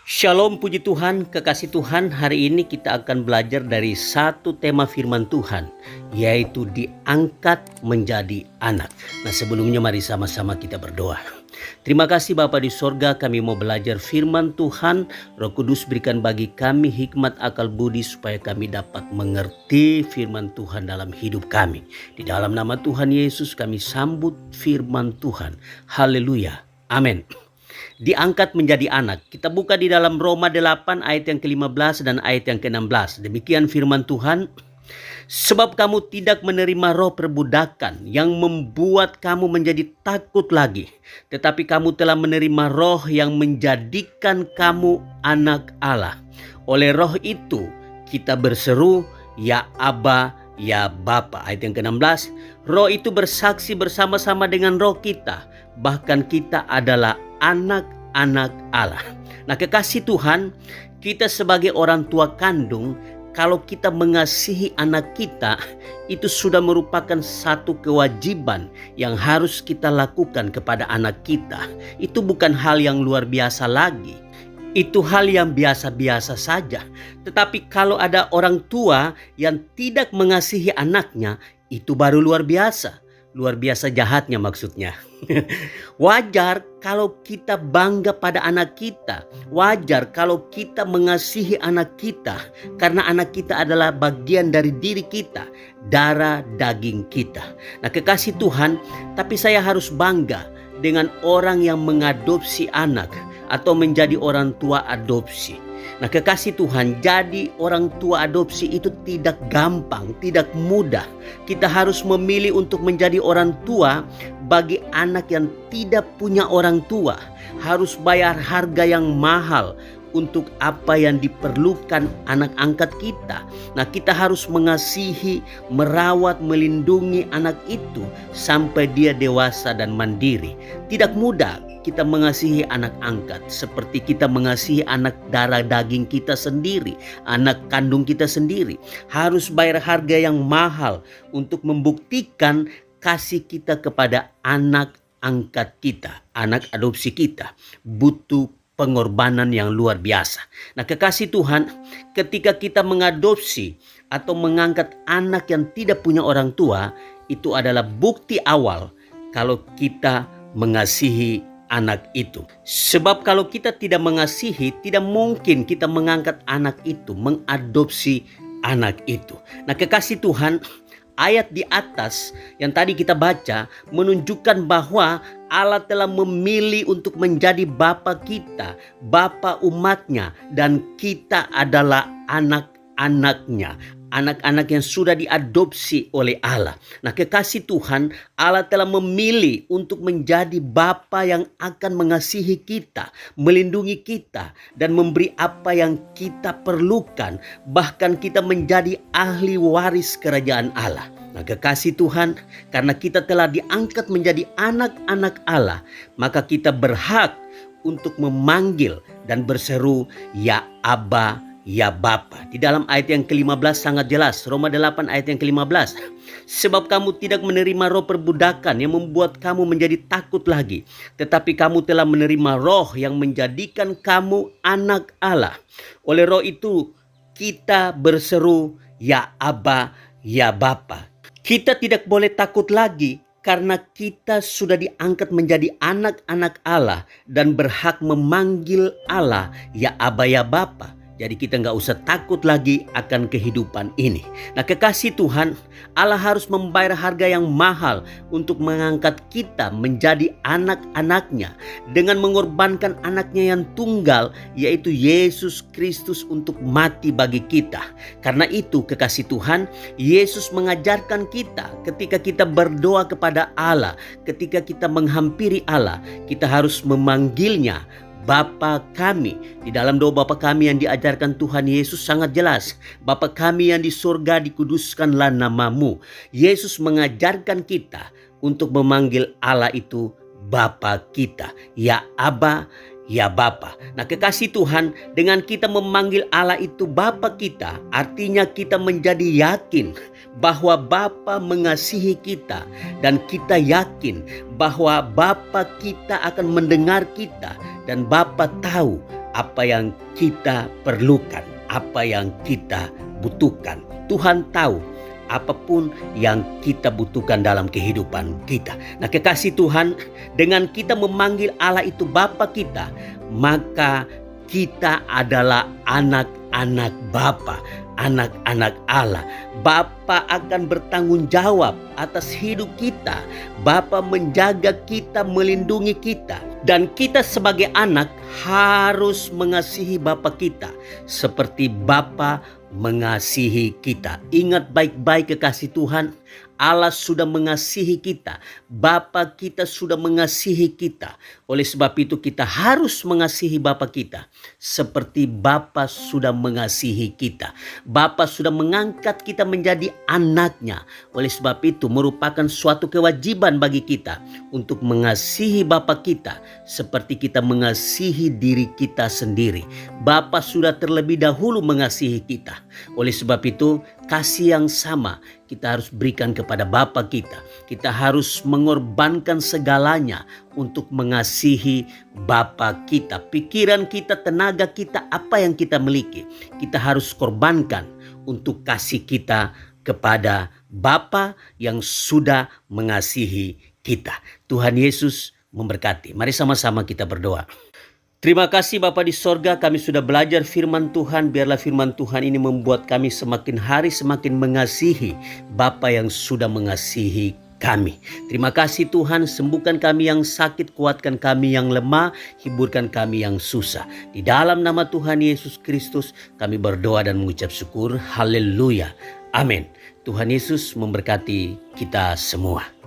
Shalom, puji Tuhan, kekasih Tuhan. Hari ini kita akan belajar dari satu tema firman Tuhan, yaitu diangkat menjadi anak. Nah, sebelumnya mari sama-sama kita berdoa. Terima kasih Bapa di sorga, kami mau belajar firman Tuhan. Roh Kudus berikan bagi kami hikmat akal budi supaya kami dapat mengerti firman Tuhan dalam hidup kami. Di dalam nama Tuhan Yesus kami sambut firman Tuhan. Haleluya. Amin. Diangkat menjadi anak. Kita buka di dalam Roma 8 ayat yang ke-15 dan ayat yang ke-16. Demikian firman Tuhan. Sebab kamu tidak menerima roh perbudakan yang membuat kamu menjadi takut lagi. Tetapi kamu telah menerima roh yang menjadikan kamu anak Allah. Oleh roh itu kita berseru, ya Aba, ya Bapa. Ayat yang ke-16. Roh itu bersaksi bersama-sama dengan roh kita. Bahkan kita adalah anak-anak Allah. Nah, kekasih Tuhan, kita sebagai orang tua kandung, kalau kita mengasihi anak kita, itu sudah merupakan satu kewajiban yang harus kita lakukan kepada anak kita. Itu bukan hal yang luar biasa lagi. Itu hal yang biasa-biasa saja. Tetapi kalau ada orang tua yang tidak mengasihi anaknya, itu baru luar biasa. Luar biasa jahatnya maksudnya. Wajar kalau kita bangga pada anak kita. Wajar kalau kita mengasihi anak kita. Karena anak kita adalah bagian dari diri kita. Darah daging kita. Nah, kekasih Tuhan, tapi saya harus bangga dengan orang yang mengadopsi anak atau menjadi orang tua adopsi. Nah, kekasih Tuhan, jadi orang tua adopsi itu tidak gampang, tidak mudah. Kita harus memilih untuk menjadi orang tua bagi anak yang tidak punya orang tua. Harus bayar harga yang mahal untuk apa yang diperlukan anak angkat kita. Nah, kita harus mengasihi, merawat, melindungi anak itu sampai dia dewasa dan mandiri. Tidak mudah kita mengasihi anak angkat seperti kita mengasihi anak darah daging kita sendiri, anak kandung kita sendiri. Harus bayar harga yang mahal untuk membuktikan kasih kita kepada anak angkat kita, anak adopsi kita. Butuh pengorbanan yang luar biasa. Nah, kekasih Tuhan, ketika kita mengadopsi atau mengangkat anak yang tidak punya orang tua, itu adalah bukti awal kalau kita mengasihi anak itu. Sebab kalau kita tidak mengasihi, tidak mungkin kita mengangkat anak itu, mengadopsi anak itu. Nah, kekasih Tuhan, ayat di atas yang tadi kita baca menunjukkan bahwa Allah telah memilih untuk menjadi Bapa kita, Bapa umatnya, dan kita adalah anak-anaknya. Anak-anak yang sudah diadopsi oleh Allah. Nah, kekasih Tuhan, Allah telah memilih untuk menjadi Bapa yang akan mengasihi kita, melindungi kita, dan memberi apa yang kita perlukan. Bahkan kita menjadi ahli waris kerajaan Allah. Nah, kekasih Tuhan, karena kita telah diangkat menjadi anak-anak Allah, maka kita berhak untuk memanggil dan berseru, ya Aba, ya Bapa. Di dalam ayat yang ke-15 sangat jelas. Roma 8 ayat yang ke-15. Sebab kamu tidak menerima roh perbudakan yang membuat kamu menjadi takut lagi. Tetapi kamu telah menerima roh yang menjadikan kamu anak Allah. Oleh roh itu kita berseru, ya Aba, ya Bapa. Kita tidak boleh takut lagi karena kita sudah diangkat menjadi anak-anak Allah dan berhak memanggil Allah, ya Aba, ya Bapa. Jadi kita nggak usah takut lagi akan kehidupan ini. Nah, kekasih Tuhan, Allah harus membayar harga yang mahal untuk mengangkat kita menjadi anak-anaknya. Dengan mengorbankan anaknya yang tunggal, yaitu Yesus Kristus untuk mati bagi kita. Karena itu, kekasih Tuhan, Yesus mengajarkan kita ketika kita berdoa kepada Allah, ketika kita menghampiri Allah, kita harus memanggilnya Bapa kami. Di dalam doa Bapa kami yang diajarkan Tuhan Yesus sangat jelas. Bapa kami yang di surga, dikuduskanlah namamu. Yesus mengajarkan kita untuk memanggil Allah itu Bapa kita. Ya Aba, ya Bapa. Nah, kekasih Tuhan, dengan kita memanggil Allah itu Bapa kita, artinya kita menjadi yakin bahwa Bapa mengasihi kita. Dan kita yakin bahwa Bapa kita akan mendengar kita. Dan Bapa tahu apa yang kita perlukan, apa yang kita butuhkan. Tuhan tahu apapun yang kita butuhkan dalam kehidupan kita. Nah, kekasih Tuhan, dengan kita memanggil Allah itu Bapa kita, maka kita adalah anak-anak Bapa, anak-anak Allah. Bapa akan bertanggung jawab atas hidup kita. Bapa menjaga kita, melindungi kita. Dan kita sebagai anak harus mengasihi Bapa kita seperti Bapa mengasihi kita. Ingat baik-baik kekasih Tuhan, Allah sudah mengasihi kita. Bapa kita sudah mengasihi kita. Oleh sebab itu kita harus mengasihi Bapa kita seperti Bapa sudah mengasihi kita. Bapa sudah mengangkat kita menjadi anaknya. Oleh sebab itu merupakan suatu kewajiban bagi kita untuk mengasihi Bapa kita seperti kita mengasihi diri kita sendiri. Bapa sudah terlebih dahulu mengasihi kita. Oleh sebab itu kasih yang sama kita harus berikan kepada Bapa kita. Kita harus mengorbankan segalanya untuk mengasihi Bapa kita. Pikiran kita, tenaga kita, apa yang kita miliki, kita harus korbankan untuk kasih kita kepada Bapa yang sudah mengasihi kita. Tuhan Yesus memberkati. Mari sama-sama kita berdoa. Terima kasih Bapa di sorga, kami sudah belajar firman Tuhan. Biarlah firman Tuhan ini membuat kami semakin hari semakin mengasihi Bapa yang sudah mengasihi kami. Terima kasih Tuhan, sembuhkan kami yang sakit, kuatkan kami yang lemah, hiburkan kami yang susah. Di dalam nama Tuhan Yesus Kristus kami berdoa dan mengucap syukur. Haleluya. Amin. Tuhan Yesus memberkati kita semua.